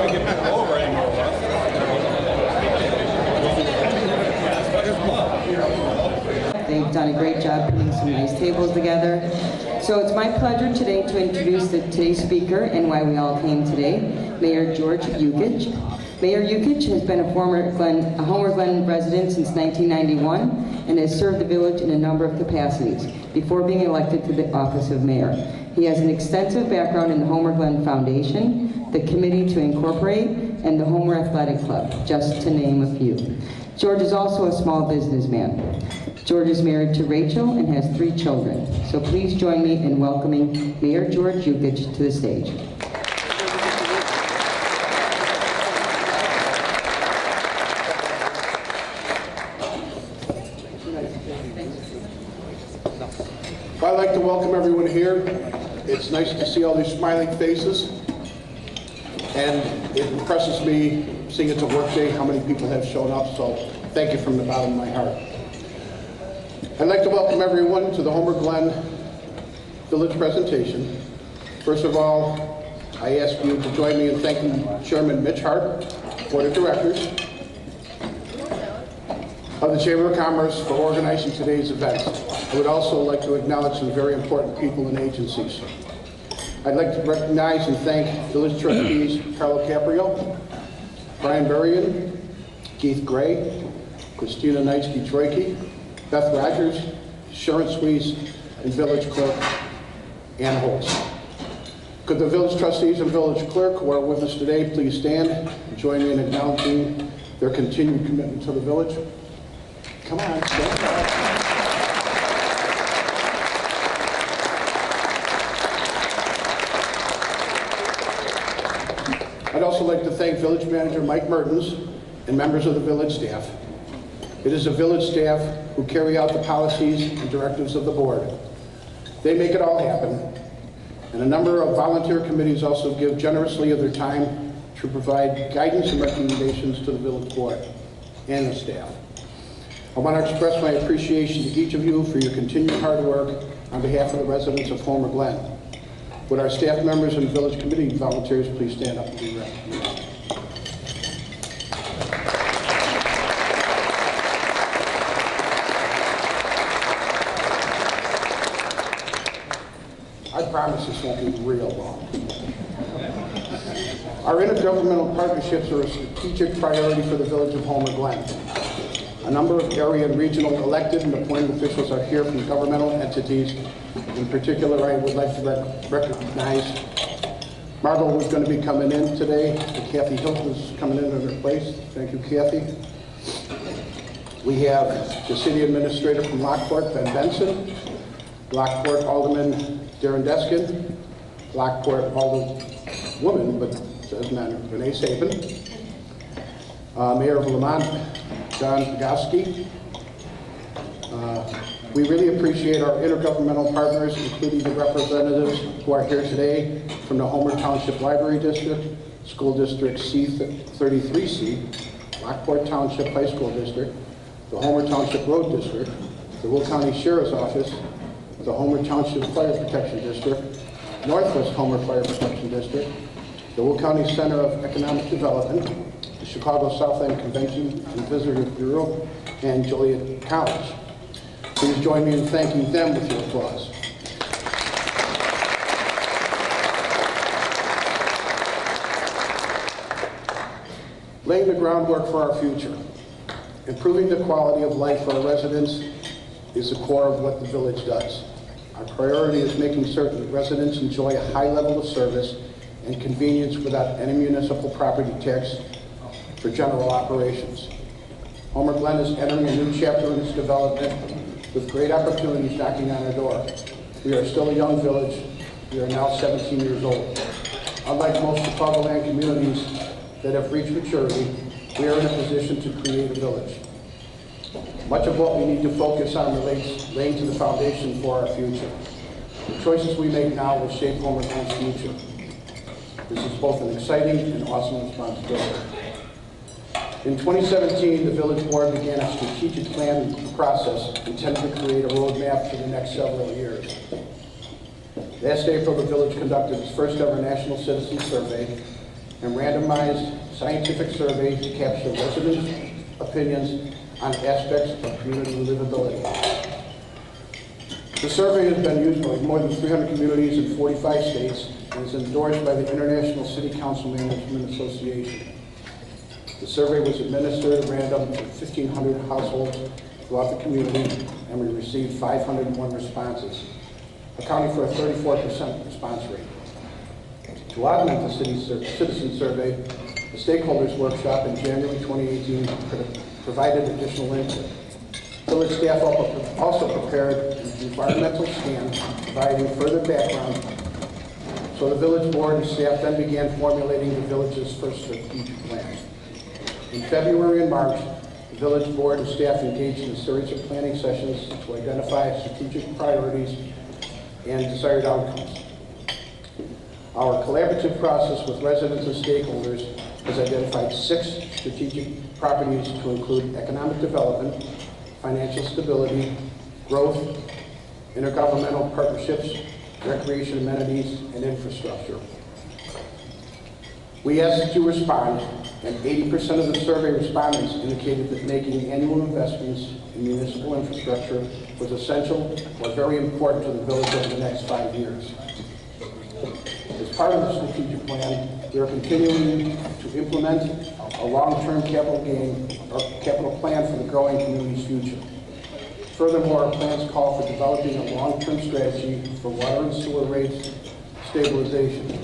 They've done a great job putting some nice tables together. So it's my pleasure today to introduce today's speaker and why we all came today, Mayor George Yukich. Mayor Yukich has been a Homer Glen resident since 1991 and has served the village in a number of capacities before being elected to the office of mayor. He has an extensive background in the Homer Glen Foundation, the Committee to Incorporate, and the Homer Athletic Club, just to name a few. George is also a small businessman. George is married to Rachel and has 3 children. So please join me in welcoming Mayor George Yukich to the stage. I'd like to welcome everyone here. It's nice to see all these smiling faces. And it impresses me, seeing it's a work day, how many people have shown up. So thank you from the bottom of my heart. I'd like to welcome everyone to the Homer Glen Village presentation. First of all, I ask you to join me in thanking Chairman Mitch Hart, Board of Directors of the Chamber of Commerce for organizing today's event. I would also like to acknowledge some very important people and agencies. I'd like to recognize and thank Village Trustees Carlo Caprio, Brian Berrien, Keith Gray, Christina Knightsky-Troike, Beth Rogers, Sharon Swees, and Village Clerk Ann Holtz. Could the Village Trustees and Village Clerk who are with us today please stand and join me in acknowledging their continued commitment to the village? Come on, stand up. I'd also like to thank Village Manager Mike Mertens and members of the village staff. It is the village staff who carry out the policies and directives of the board. They make it all happen. And a number of volunteer committees also give generously of their time to provide guidance and recommendations to the village board and the staff. I want to express my appreciation to each of you for your continued hard work on behalf of the residents of Homer Glen. Would our staff members and village committee volunteers please stand up and be recognized? I promise this won't be real long. Our intergovernmental partnerships are a strategic priority for the village of Homer Glen. A number of area and regional elected and appointed officials are here from governmental entities. In particular, I would like to recognize Margot, who's going to be coming in today, and Kathy Hilton is coming in her place. Thank you, Kathy. We have the city administrator from Lockport, Ben Benson, Lockport Alderman Darren Deskin, Lockport Alderwoman, but says man, Renee Sabin, Mayor of Lamont, John Pagowski. We really appreciate our intergovernmental partners, including the representatives who are here today from the Homer Township Library District, School District C33C, Lockport Township High School District, the Homer Township Road District, the Will County Sheriff's Office, the Homer Township Fire Protection District, Northwest Homer Fire Protection District, the Will County Center of Economic Development, the Chicago South End Convention and Visitor Bureau, and Joliet College. Please join me in thanking them with your applause. Laying the groundwork for our future. Improving the quality of life for our residents is the core of what the village does. Our priority is making certain that residents enjoy a high level of service and convenience without any municipal property tax for general operations. Homer Glen is entering a new chapter in its development with great opportunities knocking on our door. We are still a young village. We are now 17 years old. Unlike most Chicagoland communities that have reached maturity, we are in a position to create a village. Much of what we need to focus on relates laying to the foundation for our future. The choices we make now will shape Homer Glen's future. This is both an exciting and awesome responsibility. In 2017, the village board began a strategic plan process intended to create a roadmap for the next several years. Last April, the village conducted its first ever national citizen survey, and randomized scientific survey to capture residents' opinions on aspects of community livability. The survey has been used by more than 300 communities in 45 states and is endorsed by the International City Council Management Association. The survey was administered at random to 1,500 households throughout the community, and we received 501 responses, accounting for a 34% response rate. To augment the city's citizen survey, the stakeholders workshop in January 2018 provided additional input. Village staff also prepared an environmental scan, providing further background. So the village board and staff then began formulating the village's first strategic plan. In February and March, the village board and staff engaged in a series of planning sessions to identify strategic priorities and desired outcomes. Our collaborative process with residents and stakeholders has identified 6 strategic priorities to include economic development, financial stability, growth, intergovernmental partnerships, recreation amenities, and infrastructure. We asked to respond, and 80% of the survey respondents indicated that making annual investments in municipal infrastructure was essential or very important to the village over the next 5 years. As part of the strategic plan, we are continuing to implement a long-term capital plan for the growing community's future. Furthermore, our plans call for developing a long-term strategy for water and sewer rates stabilization,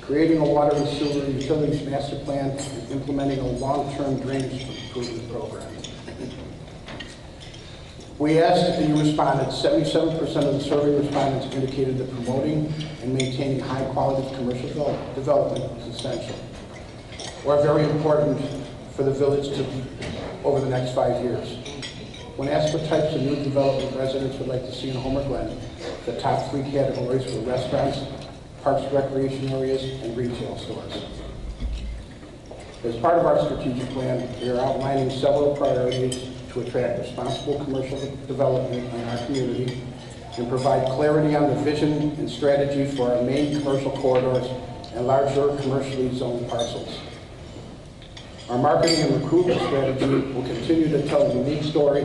creating a water and sewer utilities master plan, and implementing a long-term drainage improvement program. We asked and you responded. 77% of the survey respondents indicated that promoting and maintaining high-quality commercial development is essential, or very important for the village over the next 5 years. When asked what types of new development residents would like to see in Homer Glen, the top 3 categories were restaurants, parks, recreation areas, and retail stores. As part of our strategic plan, we are outlining several priorities to attract responsible commercial development in our community and provide clarity on the vision and strategy for our main commercial corridors and larger commercially zoned parcels. Our marketing and recruitment strategy will continue to tell a unique story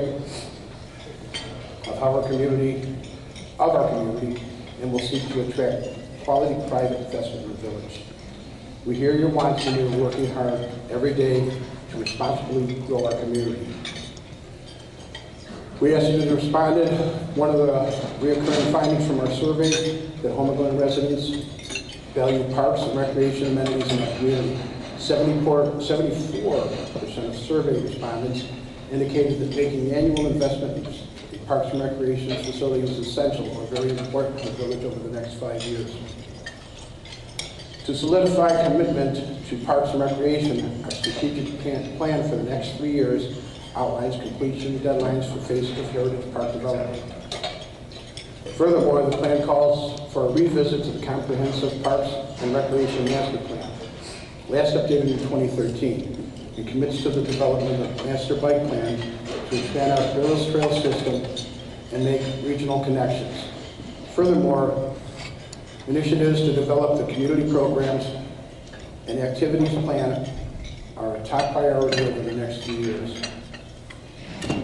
of our community, and will seek to attract quality private investment in the village. We hear your wants and we are working hard every day to responsibly grow our community. We asked you to respond. One of the recurring findings from our survey that Homer Glen residents value parks and recreation amenities in the community. 74% of survey respondents indicated that making annual investment in parks and recreation facilities is essential or very important to the village over the next 5 years. To solidify commitment to parks and recreation, our strategic plan for the next 3 years outlines completion deadlines for phases of Heritage Park development. Furthermore, the plan calls for a revisit to the comprehensive Parks and Recreation Master Plan, last updated in 2013, and commits to the development of a master bike plan to expand our Trails Trail system and make regional connections. Furthermore, initiatives to develop the community programs and activities plan are a top priority over the next few years.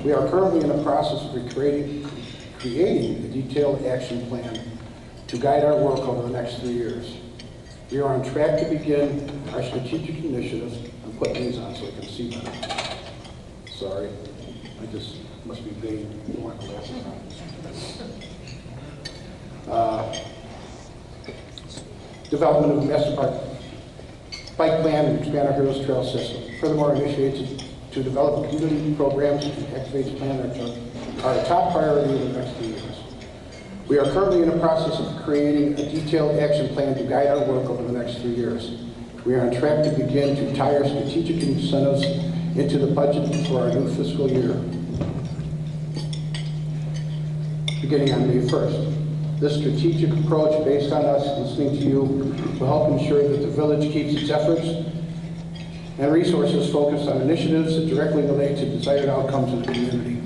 We are currently in the process of creating a detailed action plan to guide our work over the next 3 years. We are on track to begin our strategic initiatives. I'm putting these on so I can see them. Sorry, I just must be vague. You want glasses on. Development of the master park bike plan and expand our Heroes Trail system. Furthermore, initiated to develop community programs and activates plan are a top priority over the next 2 years. We are currently in the process of creating a detailed action plan to guide our work over the next 3 years. We are on track to begin to tie our strategic incentives into the budget for our new fiscal year, beginning on May 1st. This strategic approach, based on us listening to you, will help ensure that the village keeps its efforts and resources focused on initiatives that directly relate to desired outcomes in the community.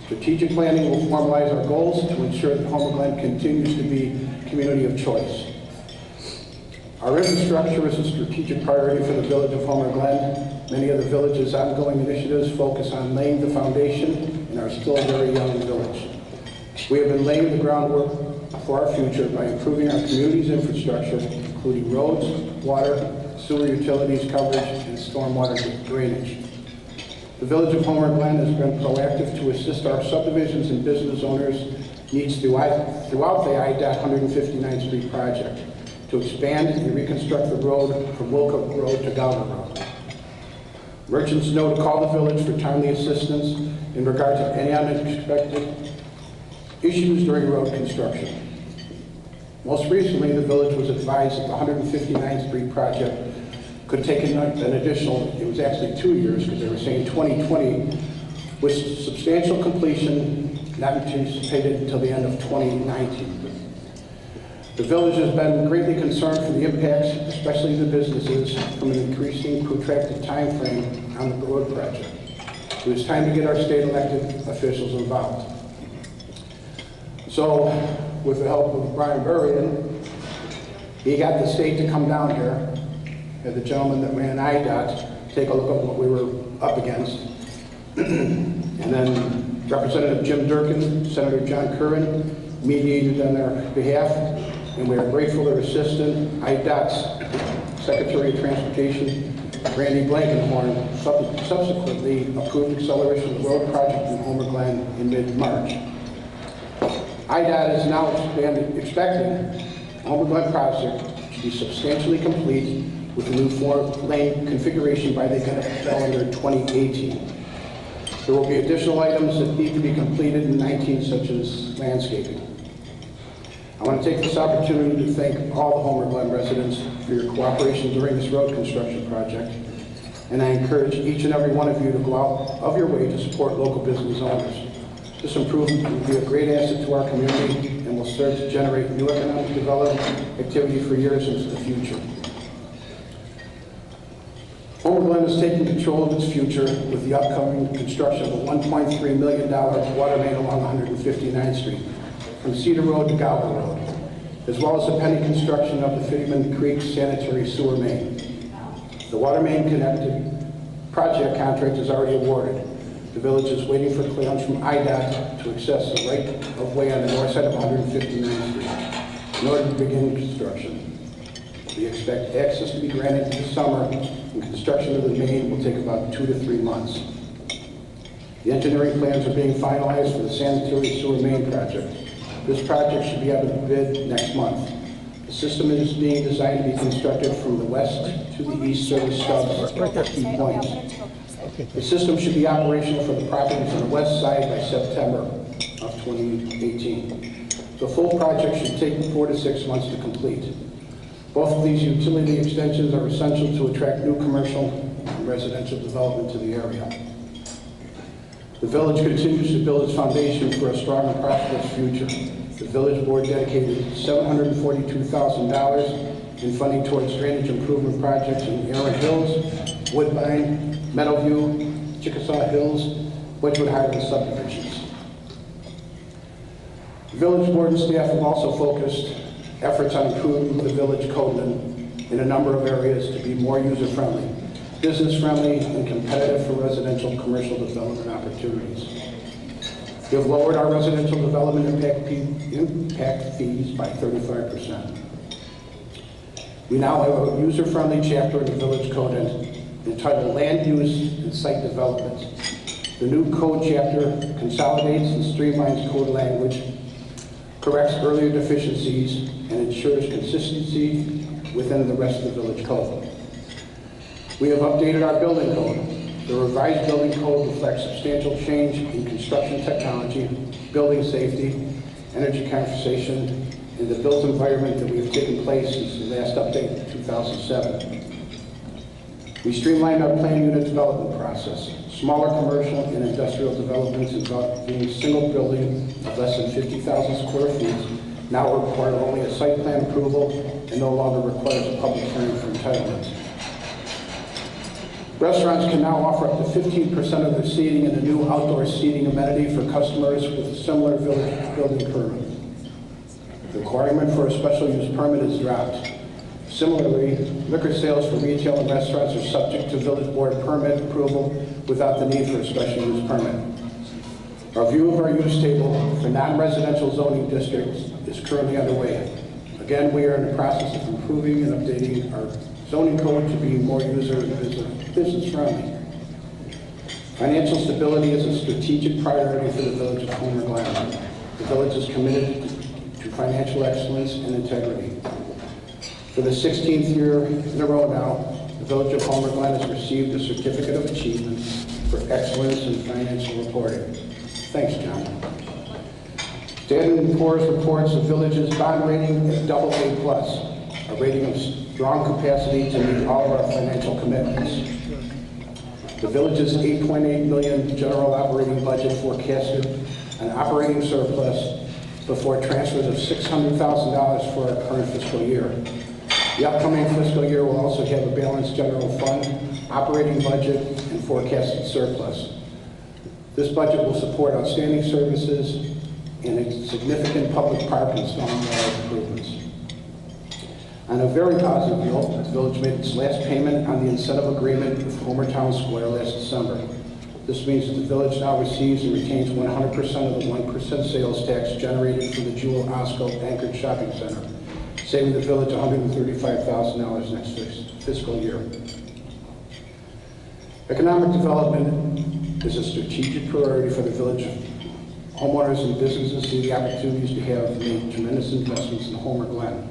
Strategic planning will formalize our goals to ensure that Homer Glen continues to be a community of choice. Our infrastructure is a strategic priority for the village of Homer Glen. Many of the village's ongoing initiatives focus on laying the foundation in our still very young village. We have been laying the groundwork for our future by improving our community's infrastructure, including roads, water, sewer utilities coverage, and stormwater drainage. The village of Homer Glen has been proactive to assist our subdivisions and business owners' needs throughout the IDOT 159th Street project to expand and reconstruct the road from Wilcox Road to Galvin Road. Merchants know to call the village for timely assistance in regard to any unexpected issues during road construction. Most recently, the village was advised that the 159th Street project could take an additional, it was actually 2 years because they were saying 2020, with substantial completion not anticipated until the end of 2019. The village has been greatly concerned for the impacts, especially the businesses, from an increasing protracted time frame on the road project. It was time to get our state elected officials involved. So, with the help of Brian Burrian, he got the state to come down here, and the gentleman that ran IDOT, take a look at what we were up against. And then Representative Jim Durkin, Senator John Curran, mediated on their behalf, and we are grateful to their assistant, IDOT's Secretary of Transportation, Randy Blankenhorn, subsequently approved acceleration of the road project in Homer Glen in mid-March. IDOT is now expecting the Homer Glen project to be substantially complete with the new 4-lane configuration by the calendar 2018. There will be additional items that need to be completed in 19, such as landscaping. I want to take this opportunity to thank all the Homer Glen residents for your cooperation during this road construction project, and I encourage each and every one of you to go out of your way to support local business owners. This improvement will be a great asset to our community and will serve to generate new economic development activity for years into the future. Homer Glen is taking control of its future with the upcoming construction of a $1.3 million water main along 159th Street, from Cedar Road to Galvin Road, as well as the pending construction of the Fittyman Creek sanitary sewer main. The water main connected project contract is already awarded. The village is waiting for clearance from IDOT to access the right-of-way on the north side of 159th Street in order to begin construction. We expect access to be granted this summer, and construction of the main will take about 2 to 3 months. The engineering plans are being finalized for the sanitary sewer main project. This project should be out of bid next month. The system is being designed to be constructed from the west to the east service stubs at key points. The system should be operational for the properties on the west side by September of 2018. The full project should take 4 to 6 months to complete. Both of these utility extensions are essential to attract new commercial and residential development to the area. The village continues to build its foundation for a strong and prosperous future. The village board dedicated $742,000 in funding towards drainage improvement projects in Erin Hills, Woodbine, Meadowview, Chickasaw Hills, Wedgewood Highlands subdivisions. The village board and staff have also focused efforts on improving the village code in a number of areas to be more user-friendly, business-friendly, and competitive for residential and commercial development opportunities. We have lowered our residential development impact fees by 35%. We now have a user-friendly chapter in the village code entitled Land Use and Site Development. The new code chapter consolidates and streamlines code language, corrects earlier deficiencies, and ensures consistency within the rest of the village code. We have updated our building code. The revised building code reflects substantial change in construction technology, building safety, energy conservation, and the built environment that we have taken place since the last update in 2007. We streamlined our plan unit development process. Smaller commercial and industrial developments involving a single building of less than 50,000 square feet now require only a site plan approval and no longer requires a public hearing for entitlement. Restaurants can now offer up to 15% of their seating in a new outdoor seating amenity for customers with a similar village building permit. The requirement for a special use permit is dropped. Similarly, liquor sales for retail and restaurants are subject to village board permit approval without the need for a special use permit. Our review of our use table for non-residential zoning districts is currently underway. Again, we are in the process of improving and updating our zoning code to be more user and business friendly. Financial stability is a strategic priority for the village of Homer Glen. The village is committed to financial excellence and integrity. For the 16th year in a row now, the village of Homer Glen has received a certificate of achievement for excellence in financial reporting. Thanks, John. Standard & Poor's reports the village's bond rating at AA+, a rating of strong capacity to meet all of our financial commitments. The village's $8.8 million general operating budget forecasted an operating surplus before transfers of $600,000 for our current fiscal year. The upcoming fiscal year will also have a balanced general fund, operating budget, and forecasted surplus. This budget will support outstanding services and a significant public park and stormwater improvements. On a very positive note, the village made its last payment on the incentive agreement with Homer Town Square last December. This means that the village now receives and retains 100% of the 1% sales tax generated from the Jewel Osco anchored shopping center, saving the village $135,000 next fiscal year. Economic development is a strategic priority for the village. Homeowners and businesses see the opportunities to have made tremendous investments in Homer Glen.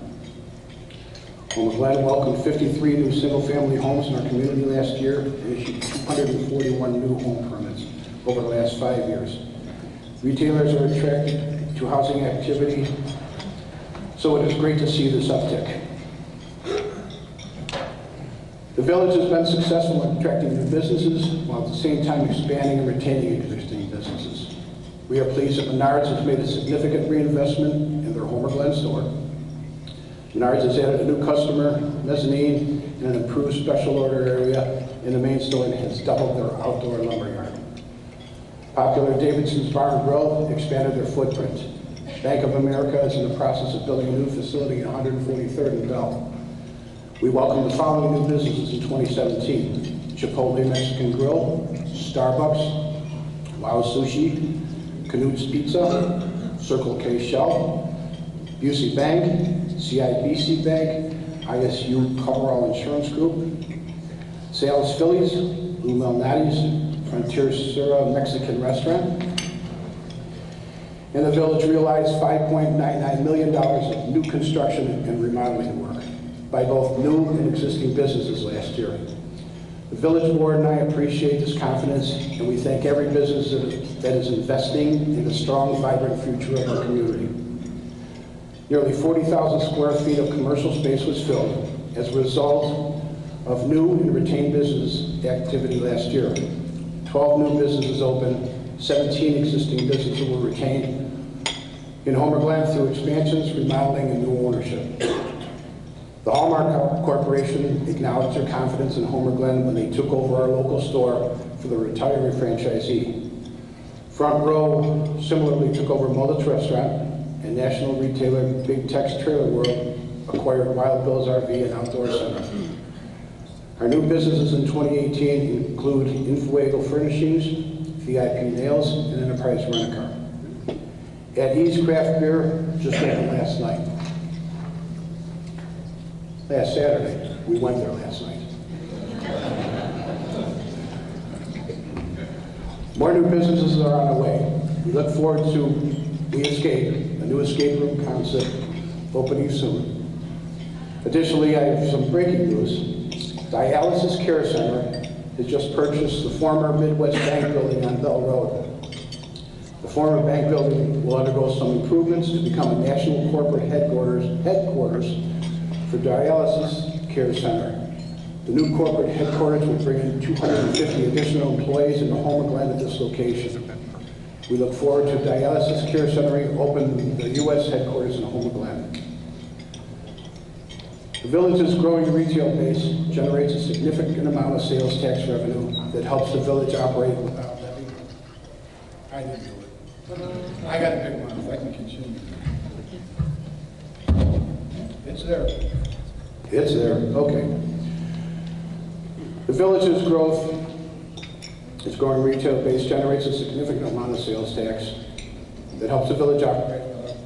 Homer Glen welcomed 53 new single-family homes in our community last year and issued 241 new home permits over the last 5 years. Retailers are attracted to housing activity, so it is great to see this uptick. The village has been successful in attracting new businesses while at the same time expanding and retaining existing businesses. We are pleased that Menards has made a significant reinvestment in their Homer Glen store. Menards has added a new customer, mezzanine, and an improved special order area in the main store and has doubled their outdoor lumberyard. Popular Davidson's Bar and Grill expanded their footprint. Bank of America is in the process of building a new facility at 143rd and Bell. We welcome the following new businesses in 2017. Chipotle Mexican Grill, Starbucks, Wow Sushi, Canute's Pizza, Circle K Shell, Busey Bank, CIBC Bank, ISU Coverall Insurance Group, Sales Phillies, Blue Malnati's, Frontier Sura Mexican Restaurant, and the village realized $5.99 million of new construction and remodeling work by both new and existing businesses last year. The village board and I appreciate this confidence, and we thank every business that is investing in the strong, vibrant future of our community. Nearly 40,000 square feet of commercial space was filled as a result of new and retained business activity last year. 12 new businesses opened, 17 existing businesses were retained in Homer Glen through expansions, remodeling, and new ownership. The Hallmark Corporation acknowledged their confidence in Homer Glen when they took over our local store for the retiree franchisee. Front Row similarly took over Mullet's Restaurant, and national retailer Big Tex Trailer World acquired Wild Bill's RV and Outdoor Center. Our new businesses in 2018 include Infuego Furnishings, VIP Nails, and Enterprise Rent-A-Car. At Ease Craft Beer just opened last night. Last Saturday. We went there last night. More new businesses are on the way. We look forward to We Escape, a new escape room concept, opening soon. Additionally, I have some breaking news. Dialysis Care Center has just purchased the former Midwest Bank building on Bell Road. The former bank building will undergo some improvements to become a national corporate headquarters for Dialysis Care Center. The new corporate headquarters will bring in 250 additional employees in the Homer Glen at this location. We look forward to Dialysis Care Center opening the U.S. headquarters in Homer Glen. The village's growing retail base generates a significant amount of sales tax revenue that helps the village operate without levy. I didn't do it. I got a big one, if I can continue. It's there. It's there, okay. The village's growth, its growing retail base generates a significant amount of sales tax that helps the village operate without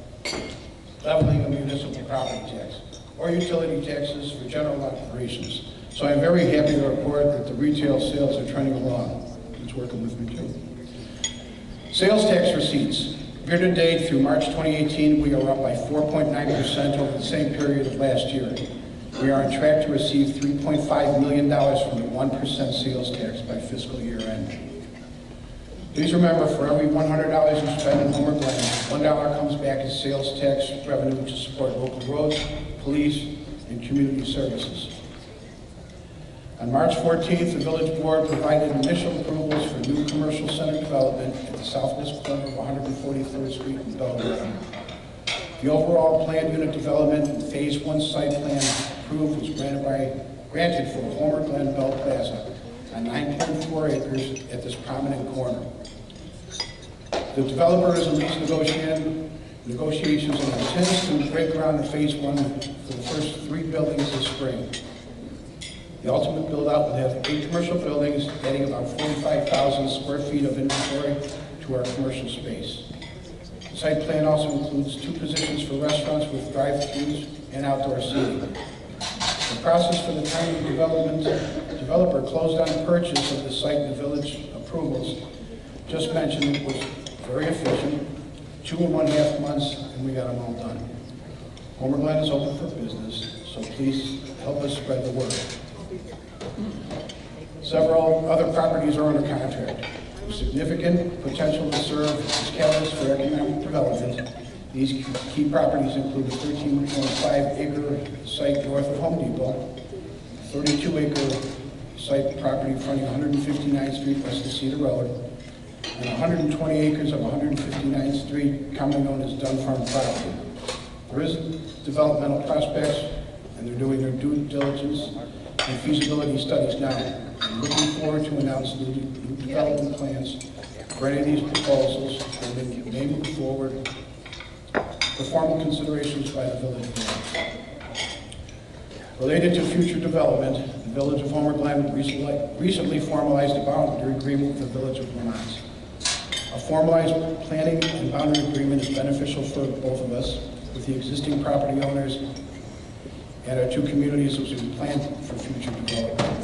leveling a municipal property tax or utility taxes for general operations. So I'm very happy to report that the retail sales are trending along. It's working with me too. Sales tax receipts. Year to date through March 2018, we are up by 4.9% over the same period of last year. We are on track to receive $3.5 million from the 1% sales tax by fiscal year end. Please remember, for every $100 you spend in Homer Glen, $1 comes back as sales tax revenue to support local roads, police, and community services. On March 14th, the village board provided initial approvals for new commercial center development at the southwest corner of 143rd Street in Belgrade. The overall planned unit development and Phase 1 site plan approved was granted for Homer Glen Bell Plaza on 9.4 acres at this prominent corner. The developer is in lease negotiations and intends to break ground in Phase 1 for the first 3 buildings this spring. The ultimate build-out will have 8 commercial buildings, adding about 45,000 square feet of inventory to our commercial space. The site plan also includes 2 positions for restaurants with drive-thrus and outdoor seating. The process for the timely developer closed on purchase of the site and the village approvals just mentioned was very efficient, 2.5 months, and we got them all done. Homer Glen is open for business, so please help us spread the word. Several other properties are under contract. With significant potential to serve as catalysts for economic development. These key properties include a 13.5-acre site north of Home Depot, 32-acre site property fronting 159th Street west of Cedar Road, and 120 acres of 159th Street, commonly known as Dunn Farm property. There is developmental prospects, and they're doing their due diligence and feasibility studies now. I'm looking forward to announce new development plans for any of these proposals and may move forward for formal considerations by the village board. Related to future development, the Village of Homer Glen recently formalized a boundary agreement with the Village of Lamont. A formalized planning and boundary agreement is beneficial for both of us, with the existing property owners and our 2 communities as we plan for future development.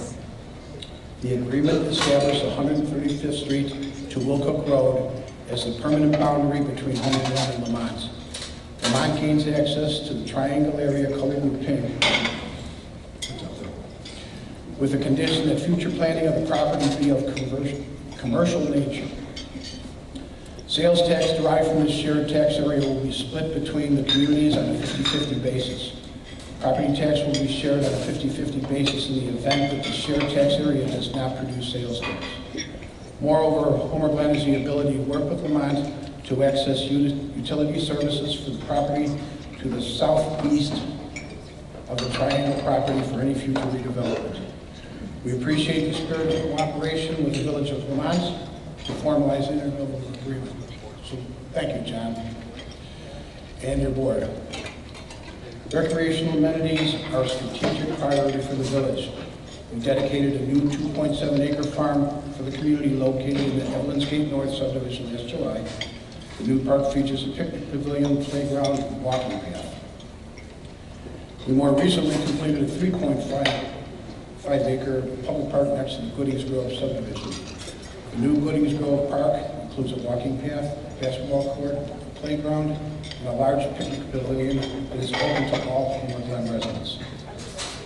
The agreement established 135th Street to Wilcook Road as the permanent boundary between Homer Glen and Lamont. Lamont gains access to the triangle area colored in pink, with the condition that future planning of the property be of commercial nature. Sales tax derived from this shared tax area will be split between the communities on a 50-50 basis. Property tax will be shared on a 50-50 basis in the event that the shared tax area does not produce sales tax. Moreover, Homer Glen has the ability to work with Lamont to access utility services for the property to the southeast of the triangle property for any future redevelopment. We appreciate the spirit of cooperation with the Village of Lamont to formalize an intergovernmental agreement. So thank you, John, and your board. Recreational amenities are a strategic priority for the village. We dedicated a new 2.7-acre farm for the community located in the Evelyn's Gate North subdivision last July. The new park features a picnic pavilion, playground, and walking path. We more recently completed a 3.5-acre public park next to the Goodings Grove subdivision. The new Goodings Grove Park includes a walking path, basketball court, playground, and a large picnic pavilion that is open to all Homer Glen residents.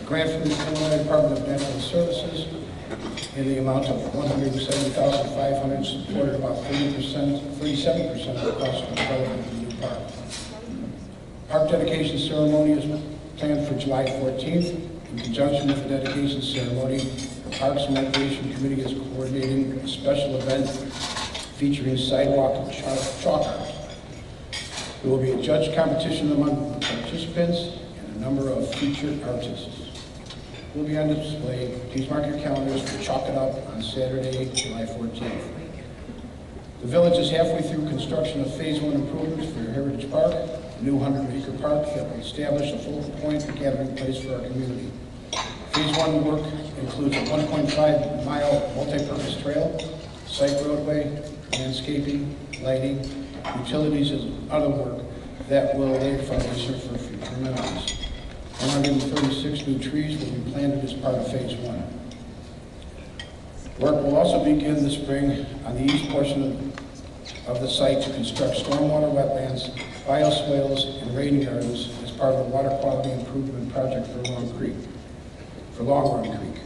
A grant from the Illinois Department of Natural Services in the amount of $170,500 supported about 37% of the cost of development of the new park. Park dedication ceremony is planned for July 14th. In conjunction with the dedication ceremony, the Parks and Recreation Committee is coordinating a special event featuring sidewalk and chalk art. There will be a judge competition among the participants and a number of featured artists. Will be on display. Please mark your calendars for Chalk It Up on Saturday, July 14th. The village is halfway through construction of Phase 1 improvements for your Heritage Park. a new 100-acre park that will establish a focal point and gathering place for our community. Phase 1 work includes a 1.5-mile multi-purpose trail, site roadway, landscaping, lighting, utilities, and other work that will lay the foundation for future amenities. 136 new trees will be planted as part of Phase 1. Work will also begin this spring on the east portion of the site to construct stormwater wetlands, bioswales, and rain gardens as part of a water quality improvement project for Long Run Creek.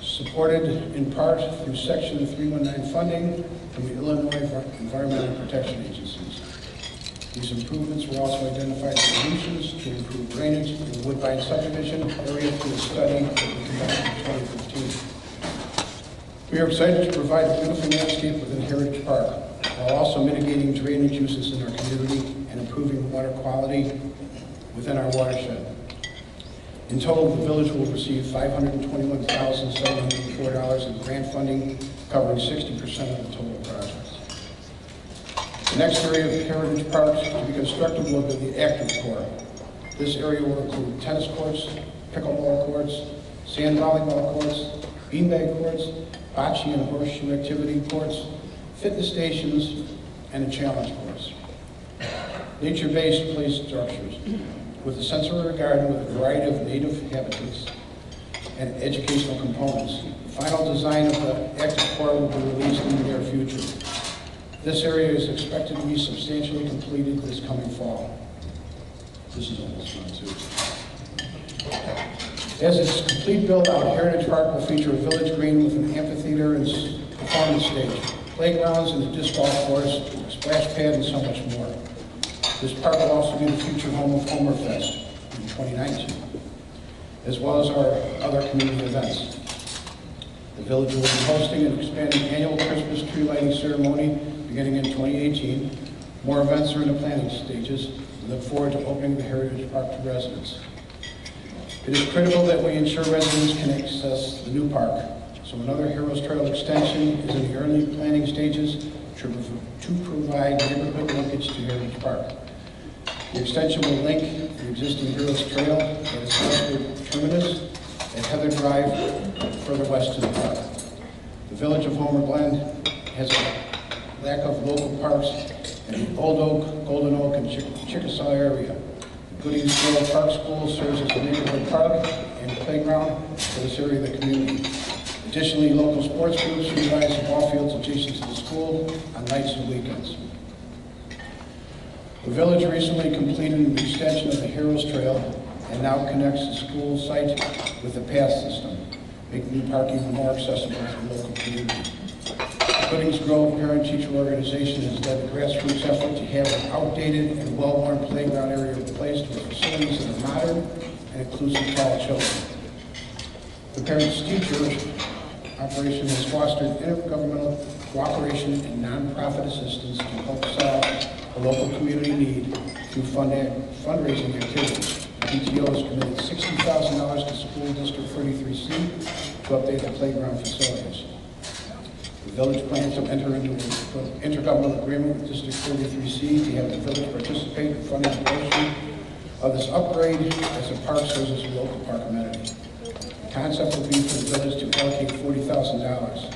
Supported in part through Section 319 funding from the Illinois Environmental Protection Agencies. These improvements will also identify solutions to improve drainage in the Woodbine subdivision area through a study that we conducted in 2015. We are excited to provide a beautiful landscape within Heritage Park, while also mitigating drainage uses in our community and improving water quality within our watershed. In total, the village will receive $521,704 in grant funding, covering 60% of the total project. The next area of Heritage Park to be constructed will be the active core. This area will include tennis courts, pickleball courts, sand volleyball courts, beanbag courts, bocce and horseshoe activity courts, fitness stations, and a challenge course. Nature-based play structures with a sensory garden with a variety of native habitats and educational components. The final design of the active core will be released in the near future. This area is expected to be substantially completed this coming fall. This is almost done too. As its complete build-out, Heritage Park will feature a village green with an amphitheater and performance stage, playgrounds and a disc golf course, a splash pad, and so much more. This park will also be the future home of Homer Fest in 2019, as well as our other community events. The village will be hosting an expanded annual Christmas tree lighting ceremony beginning in 2018. More events are in the planning stages. We look forward to opening the Heritage Park to residents. It is critical that we ensure residents can access the new park, so another Heroes Trail extension is in the early planning stages to provide neighborhood linkage to Heritage Park. The extension will link the existing Heroes Trail at its westward terminus at Heather Drive further west to the park. The village of Homer Glen has a lack of local parks in the Old Oak, Golden Oak, and Chickasaw area. Goodings Grove Park School serves as a neighborhood park and playground for this area of the community. Additionally, local sports groups utilize the ball fields adjacent to the school on nights and weekends. The village recently completed an extension of the Heroes Trail and now connects the school site with the path system, making the park even more accessible to the local community. The Goodings Grove Parent-Teacher Organization has led a grassroots effort to have an outdated and well-worn playground area replaced with facilities that are modern and inclusive to all children. The Parents-Teacher operation has fostered intergovernmental cooperation and nonprofit assistance to help solve a local community need through fundraising activities. The PTO has committed $60,000 to School District 33C to update the playground facilities. The village plans to enter into an intergovernmental agreement with District 33C to have the village participate in funding a portion of this upgrade as the park serves as a local park amenity. The concept will be for the village to allocate $40,000.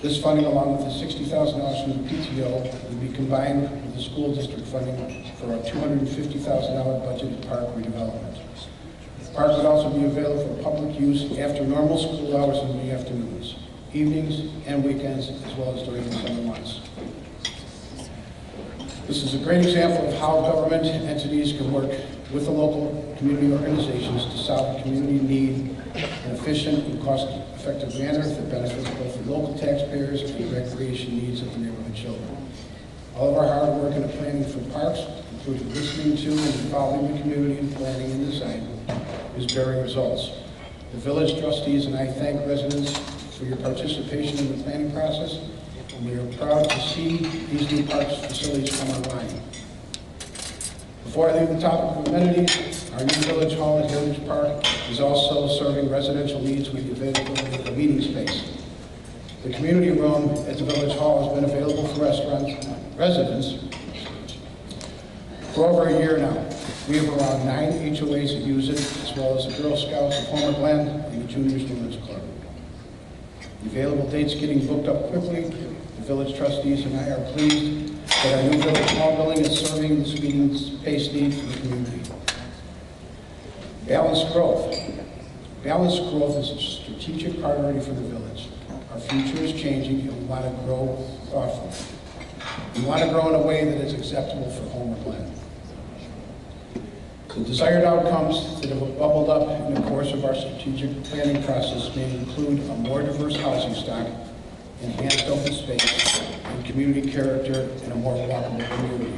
This funding, along with the $60,000 from the PTO, will be combined with the school district funding for a $250,000 budgeted park redevelopment. The park would also be available for public use after normal school hours in the afternoons, evenings, and weekends, as well as during the summer months. This is a great example of how government entities can work with the local community organizations to solve a community need in an efficient and cost-effective manner that benefits both the local taxpayers and the recreation needs of the neighborhood children. All of our hard work in the planning for parks, including listening to and involving the community in planning and design, is bearing results. The village trustees and I thank residents for your participation in the planning process, and we are proud to see these new parks facilities come online. Before I leave the topic of amenities, our new village hall at Heritage Park is also serving residential needs with the availability of a meeting space. The community room at the village hall has been available for residents For over a year now, we have around 9 HOAs that use it, as well as the Girl Scouts of Homer Glen and the Junior Students Club. The available dates getting booked up quickly. The village trustees and I are pleased that our new village hall building is serving this meeting space need for the community. Balanced growth. Balanced growth is a strategic priority for the village. Our future is changing and we want to grow thoughtfully. We want to grow in a way that is acceptable for Homer Glen. The desired outcomes that have bubbled up in the course of our strategic planning process may include a more diverse housing stock, enhanced open space, and community character, and a more walkable community.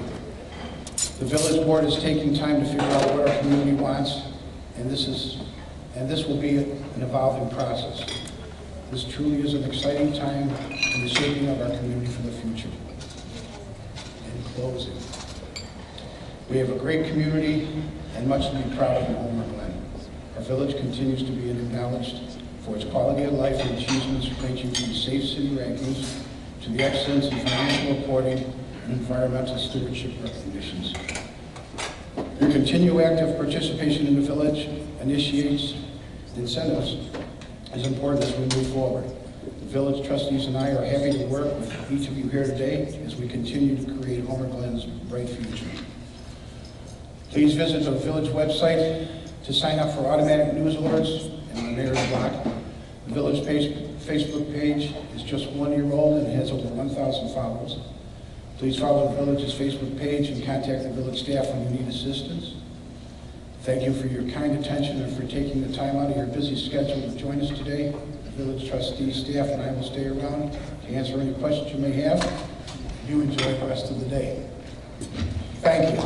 The village board is taking time to figure out what our community wants, and this will be an evolving process. This truly is an exciting time in the shaping of our community for the future. In closing, we have a great community and much to be proud of in Homer Glen. Our village continues to be acknowledged for its quality of life and achievements ranging from safe city rankings to the excellence in financial reporting and environmental stewardship recognitions. Your continued active participation in the village initiates incentives is important as we move forward. The village trustees and I are happy to work with each of you here today as we continue to create Homer Glen's bright future. Please visit the village website to sign up for automatic news alerts and the mayor's block. The village Facebook page is just 1 year old and has over 1,000 followers. Please follow the village's Facebook page and contact the village staff when you need assistance. Thank you for your kind attention and for taking the time out of your busy schedule to join us today. The village trustees, staff, and I will stay around to answer any questions you may have. You enjoy the rest of the day. Thank you.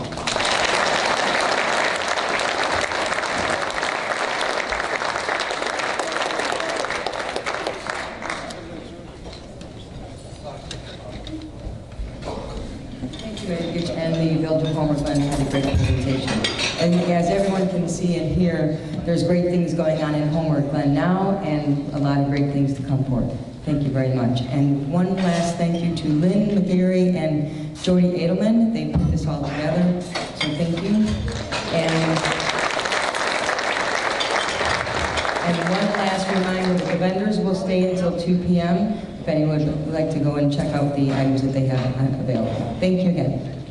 And the Village of Homer Glen had a great presentation. And as everyone can see and hear, there's great things going on in Homer Glen now and a lot of great things to come forth. Thank you very much. And one last thank you to Lynn McGarry and Jody Edelman. They put this all together, so thank you. And one last reminder that the vendors will stay until 2 p.m. if anyone would like to go and check out the items that they have available. Thank you again.